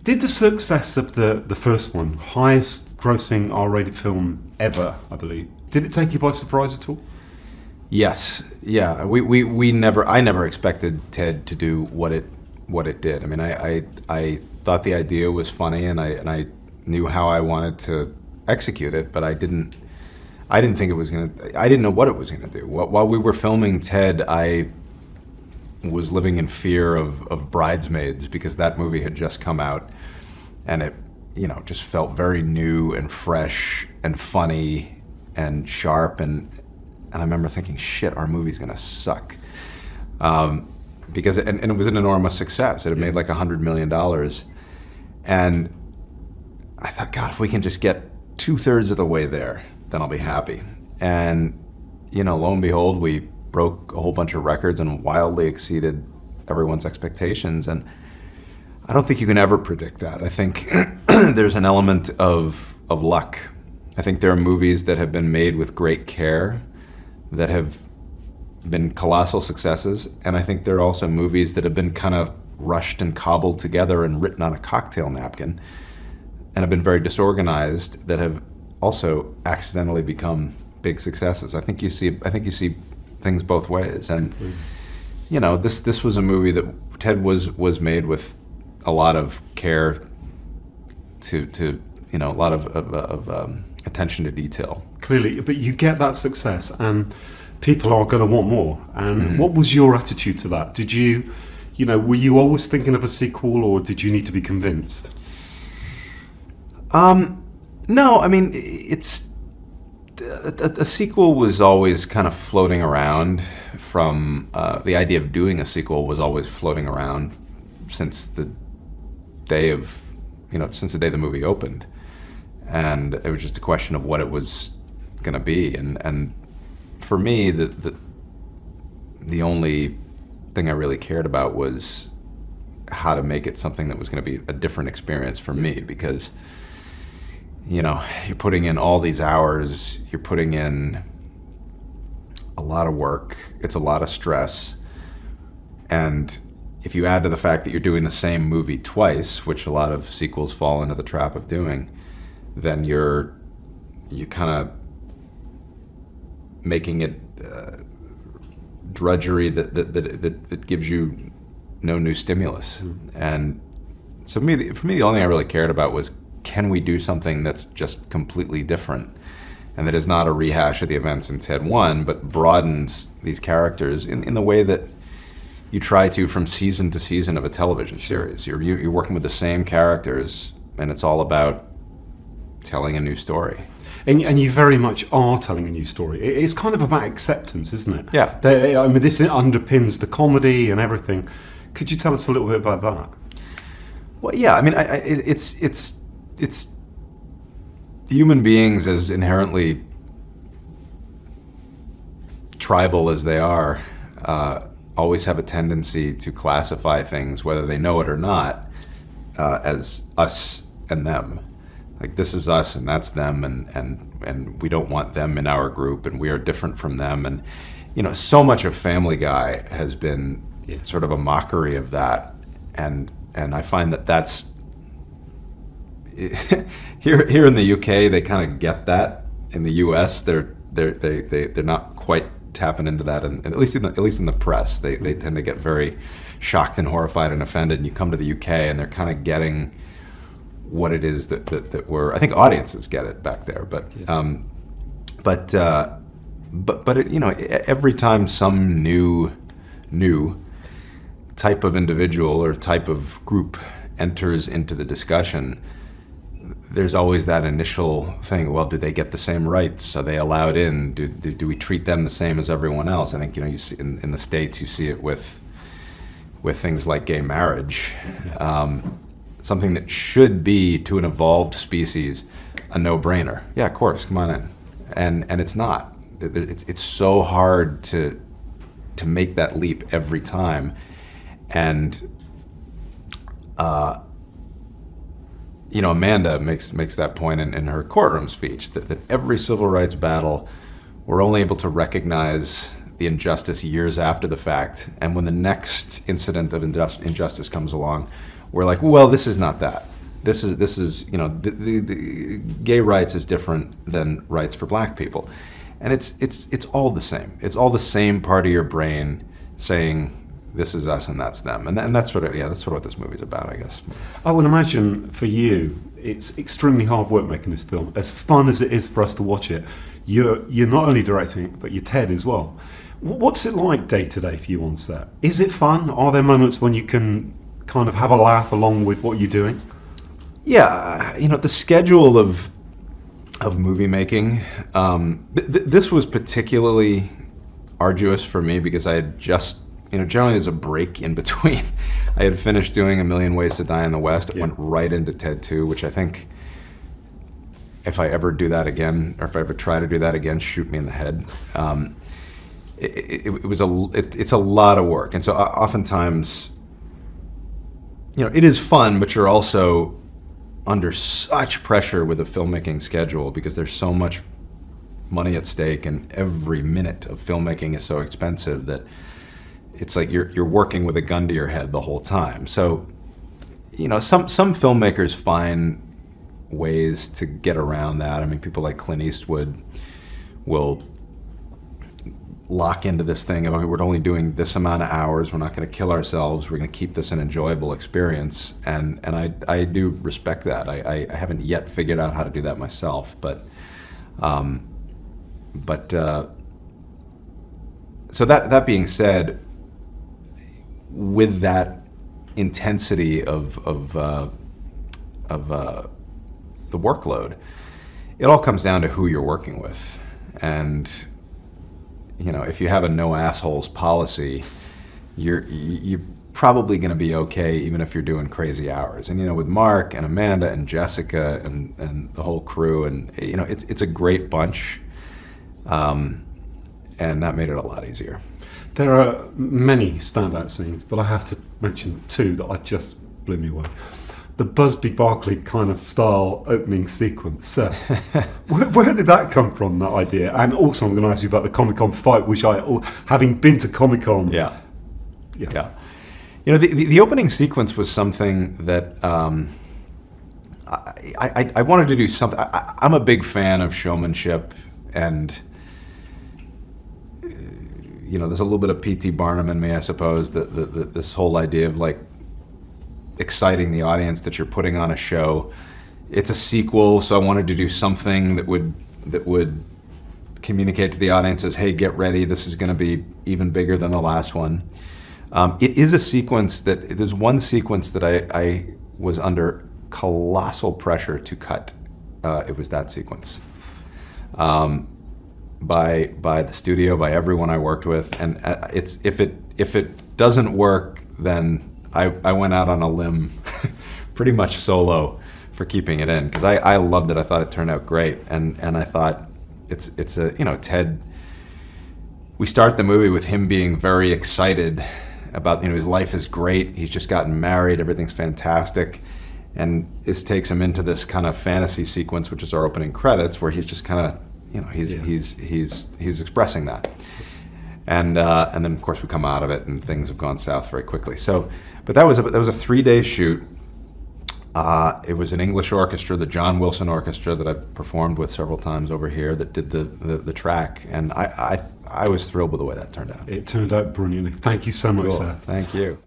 Did the success of the first one, highest grossing R-rated film ever, I believe, did it take you by surprise at all? Yes, yeah. I never expected Ted to do what it did. I mean, I thought the idea was funny, and I knew how I wanted to execute it, but I didn't think it was gonna. I didn't know what it was gonna do. While we were filming Ted, I was living in fear of Bridesmaids, because that movie had just come out, and it, just felt very new and fresh and funny and sharp, and I remember thinking, shit, our movie's gonna suck, because it was an enormous success. It had made like $100 million, and I thought, God, if we can just get 2/3 of the way there, then I'll be happy. And lo and behold, we broke a whole bunch of records and wildly exceeded everyone's expectations. And I don't think you can ever predict that. I think there's an element of luck. I think there are movies that have been made with great care that have been colossal successes, and I think there are also movies that have been kind of rushed and cobbled together and written on a cocktail napkin and have been very disorganized, that have also accidentally become big successes. I think you see things both ways, and this was a movie that Ted was made with a lot of care to a lot of attention to detail. Clearly, but you get that success, and people are going to want more. And what was your attitude to that? Did you, were you always thinking of a sequel, or did you need to be convinced? No, I mean, it's a sequel was always kind of floating around. From the idea of doing a sequel was always floating around since the day the movie opened, and it was just a question of what it was going to be. And for me, the only thing I really cared about was how to make it something that was going to be a different experience for me, because you're putting in all these hours, you're putting in a lot of work, it's a lot of stress, and if you add to the fact that you're doing the same movie twice, which a lot of sequels fall into the trap of doing, then you're kind of making it drudgery that gives you no new stimulus. And so for me, the only thing I really cared about was, can we do something that's just completely different, and that is not a rehash of the events in Ted 1, but broadens these characters in the way that you try to from season to season of a television series. You're working with the same characters, and it's all about telling a new story. And you very much are telling a new story. It's kind of about acceptance, isn't it? Yeah. This underpins the comedy and everything. Could you tell us a little bit about that? Well, yeah. I mean, it's human beings, as inherently tribal as they are, always have a tendency to classify things, whether they know it or not, as us and them. Like, this is us and that's them, and we don't want them in our group, and we are different from them. And so much of Family Guy has been sort of a mockery of that, and I find that's here in the UK, they kind of get that. In the US, they're not quite tapping into that, and at least in the press, they tend to get very shocked and horrified and offended. And you come to the UK, and they're kind of getting what it is that we're. I think audiences get it back there, but every time some new type of individual or type of group enters into the discussion, there's always that initial thing. Well, do they get the same rights? Are they allowed in? Do we treat them the same as everyone else? I think you see in the States, you see it with things like gay marriage, something that should be, to an evolved species, a no-brainer. Yeah, of course, come on in, and it's not. It's so hard to make that leap every time, and. Amanda makes that point in her courtroom speech, that every civil rights battle, we're only able to recognize the injustice years after the fact, and when the next incident of injustice comes along, we're like, well, this is not that. This is you know, the gay rights is different than rights for black people, and it's all the same. It's all the same part of your brain saying this is us and that's them, and that's sort of what this movie's about, I guess. I would imagine for you, it's extremely hard work making this film. As fun as it is for us to watch it, you're not only directing it, but you're Ted as well. What's it like day to day for you on set? Is it fun? Are there moments when you can kind of have a laugh along with what you're doing? Yeah, you know, the schedule of movie making, this was particularly arduous for me because I had just, you know, generally there's a break in between. I had finished doing A Million Ways to Die in the West. It went right into Ted 2, which I think if I ever do that again, or if I ever try to do that again, shoot me in the head. It's a lot of work, and so oftentimes, you know, it is fun, but you're also under such pressure with a filmmaking schedule because there's so much money at stake, and every minute of filmmaking is so expensive that it's like you're working with a gun to your head the whole time. So, you know, some filmmakers find ways to get around that. I mean, people like Clint Eastwood will lock into this thing of, okay, we're only doing this amount of hours, we're not going to kill ourselves, we're going to keep this an enjoyable experience, and I do respect that. I haven't yet figured out how to do that myself, but so that being said, with that intensity of the workload, it all comes down to who you're working with. And you know, if you have a no assholes policy, you're probably going to be okay even if you're doing crazy hours. And you know, with Mark and Amanda and Jessica and the whole crew, and you know, it's a great bunch, and that made it a lot easier. There are many standout scenes, but I have to mention two that just blew me away. The Busby Berkeley kind of style opening sequence. Where did that come from, that idea? And also I'm going to ask you about the Comic-Con fight, which having been to Comic-Con... Yeah. You know, the opening sequence was something that I wanted to do something. I'm a big fan of showmanship, and you know, there's a little bit of P.T. Barnum in me, I suppose, this whole idea of like exciting the audience that you're putting on a show. It's a sequel, so I wanted to do something that would communicate to the audience as, hey, get ready, this is going to be even bigger than the last one. It is a sequence there's one sequence that I was under colossal pressure to cut. It was that sequence. By the studio, by everyone I worked with, and if it doesn't work, then I went out on a limb, pretty much solo, for keeping it in, because I loved it. I thought it turned out great, and I thought it's a, you know, Ted. We start the movie with him being very excited about, you know, his life is great. He's just gotten married. Everything's fantastic, and this takes him into this kind of fantasy sequence, which is our opening credits, where he's just kind of, you know, he's expressing that, and then of course we come out of it and things have gone south very quickly. So, but that was a 3-day shoot. It was an English orchestra, the John Wilson Orchestra, that I've performed with several times over here, that did the track, and I was thrilled with the way that turned out. It turned out brilliantly. Thank you so much, Cool. Seth. Thank you.